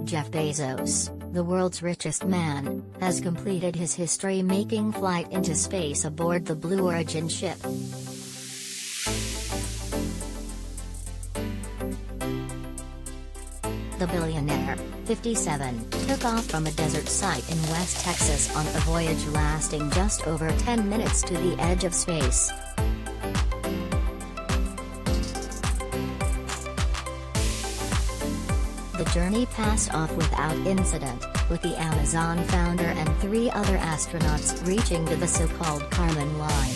Jeff Bezos, the world's richest man, has completed his history-making flight into space aboard the Blue Origin ship. The billionaire, 57, took off from a desert site in West Texas on a voyage lasting just over 10 minutes to the edge of space. The journey passed off without incident, with the Amazon founder and 3 other astronauts reaching to the so-called Kármán line.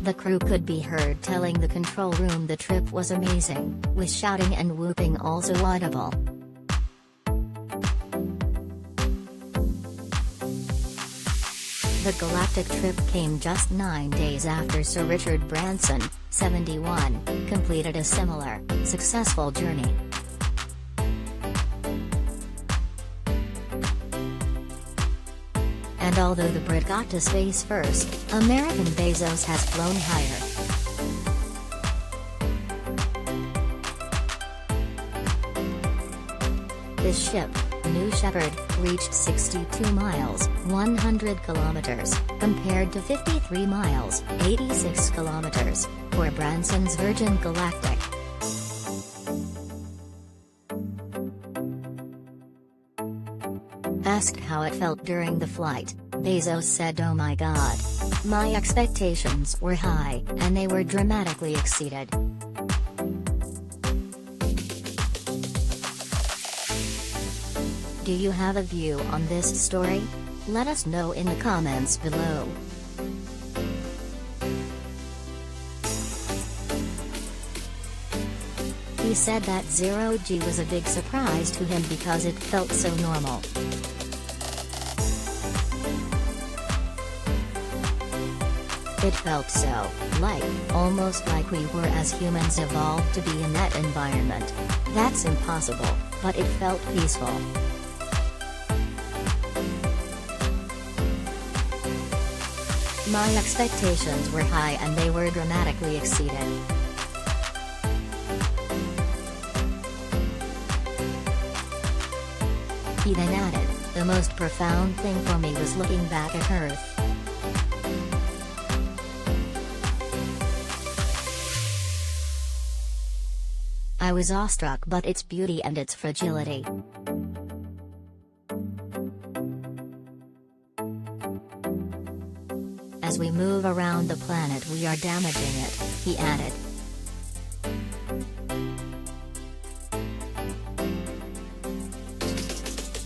The crew could be heard telling the control room the trip was amazing, with shouting and whooping also audible. The galactic trip came just 9 days after Sir Richard Branson, 71, completed a similar, successful journey. And although the Brit got to space first, American Bezos has flown higher. His ship, New Shepard, reached 62 miles, 100 kilometers, compared to 53 miles, 86 kilometers, for Branson's Virgin Galactic. Asked how it felt during the flight, Bezos said, "Oh my God. My expectations were high, and they were dramatically exceeded." Do you have a view on this story? Let us know in the comments below. He said that zero-G was a big surprise to him because it felt so normal. It felt so, almost like we were as humans evolved to be in that environment. That's impossible, but it felt peaceful. My expectations were high and they were dramatically exceeded. He then added, "The most profound thing for me was looking back at Earth. I was awestruck by its beauty and its fragility. As we move around the planet we are damaging it," he added.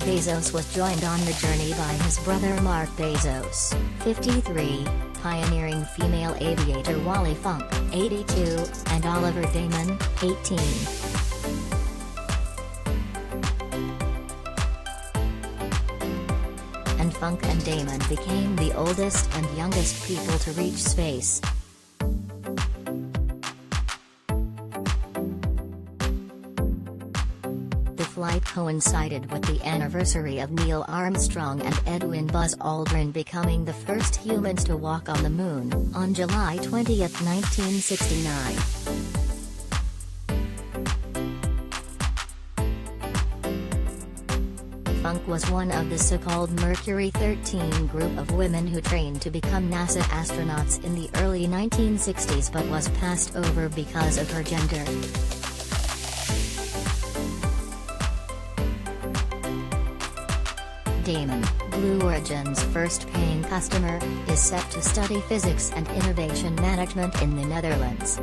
Bezos was joined on the journey by his brother Mark Bezos, 53, pioneering female aviator Wally Funk, 82, and Oliver Damon, 18. And Funk and Damon became the oldest and youngest people to reach space. The flight coincided with the anniversary of Neil Armstrong and Edwin Buzz Aldrin becoming the first humans to walk on the Moon, on July 20, 1969. Funk was one of the so-called Mercury 13 group of women who trained to become NASA astronauts in the early 1960s but was passed over because of her gender. Damon, Blue Origin's first paying customer, is set to study physics and innovation management in the Netherlands.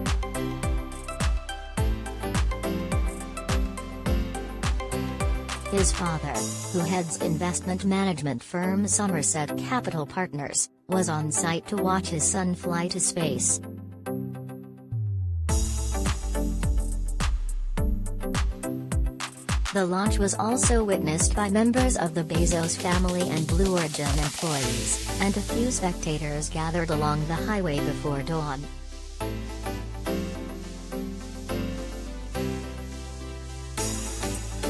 His father, who heads investment management firm Somerset Capital Partners, was on site to watch his son fly to space. The launch was also witnessed by members of the Bezos family and Blue Origin employees, and a few spectators gathered along the highway before dawn.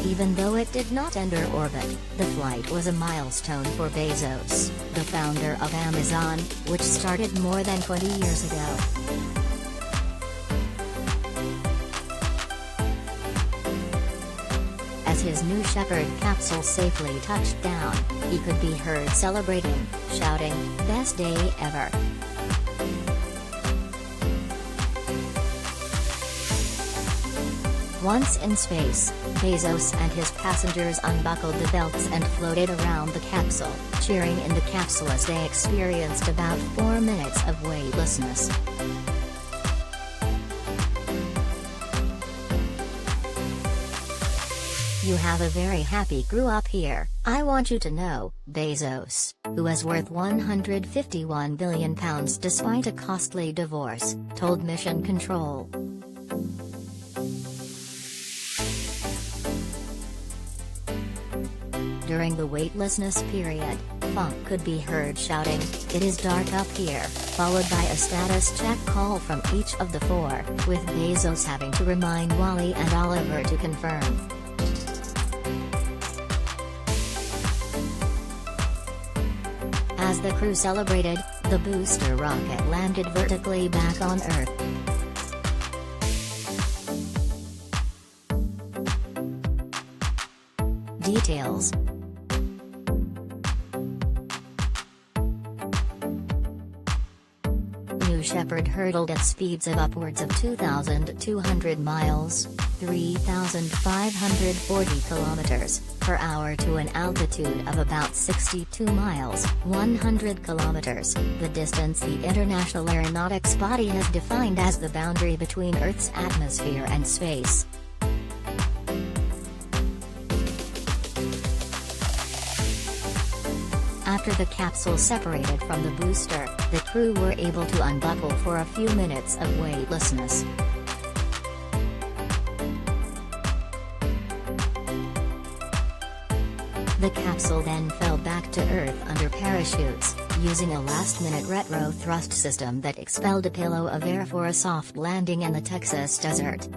Even though it did not enter orbit, the flight was a milestone for Bezos, the founder of Amazon, which started more than 20 years ago. As his New Shepard capsule safely touched down, he could be heard celebrating, shouting, "Best day ever." Once in space, Bezos and his passengers unbuckled the belts and floated around the capsule, cheering in the capsule as they experienced about 4 minutes of weightlessness. "You have a very happy grew up here, I want you to know," Bezos, who is worth £151 billion despite a costly divorce, told Mission Control. During the weightlessness period, Funk could be heard shouting, "It is dark up here," followed by a status check call from each of the four, with Bezos having to remind Wally and Oliver to confirm. As the crew celebrated, the booster rocket landed vertically back on Earth. Details. New Shepard hurtled at speeds of upwards of 2,200 miles, 3,540 kilometers per hour to an altitude of about 62 miles, 100 kilometers, the distance the International Aeronautics Body has defined as the boundary between Earth's atmosphere and space. After the capsule separated from the booster, the crew were able to unbuckle for a few minutes of weightlessness. The capsule then fell back to Earth under parachutes, using a last-minute retro thrust system that expelled a pillow of air for a soft landing in the Texas desert.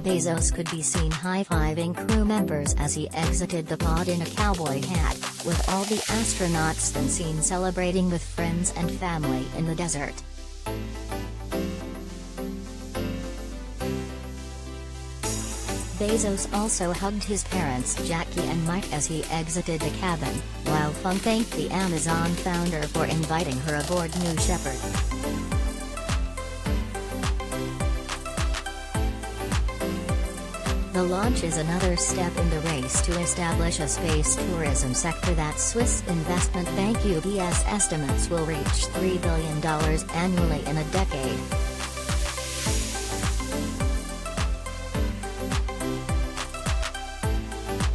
Bezos could be seen high-fiving crew members as he exited the pod in a cowboy hat, with all the astronauts then seen celebrating with friends and family in the desert. Bezos also hugged his parents Jackie and Mike as he exited the cabin, while Funk thanked the Amazon founder for inviting her aboard New Shepard. The launch is another step in the race to establish a space tourism sector that Swiss investment bank UBS estimates will reach $3 billion annually in a decade.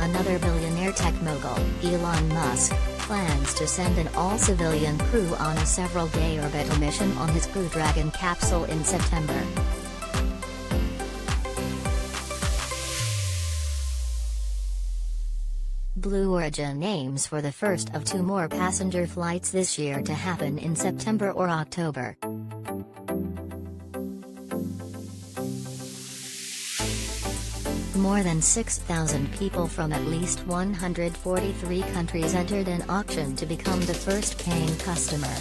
Another billionaire tech mogul, Elon Musk, plans to send an all-civilian crew on a several-day orbital mission on his Crew Dragon capsule in September. Blue Origin aims for the first of 2 more passenger flights this year to happen in September or October. More than 6,000 people from at least 143 countries entered an auction to become the first paying customer.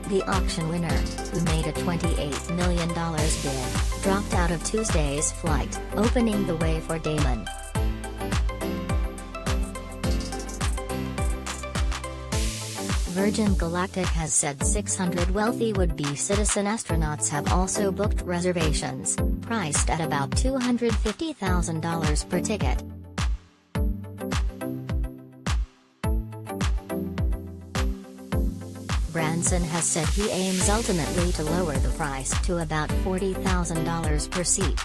The auction winner, who made a $28 million bid, dropped out of Tuesday's flight, opening the way for Damon. Virgin Galactic has said 600 wealthy would-be citizen astronauts have also booked reservations, priced at about $250,000 per ticket. Branson has said he aims ultimately to lower the price to about $40,000 per seat.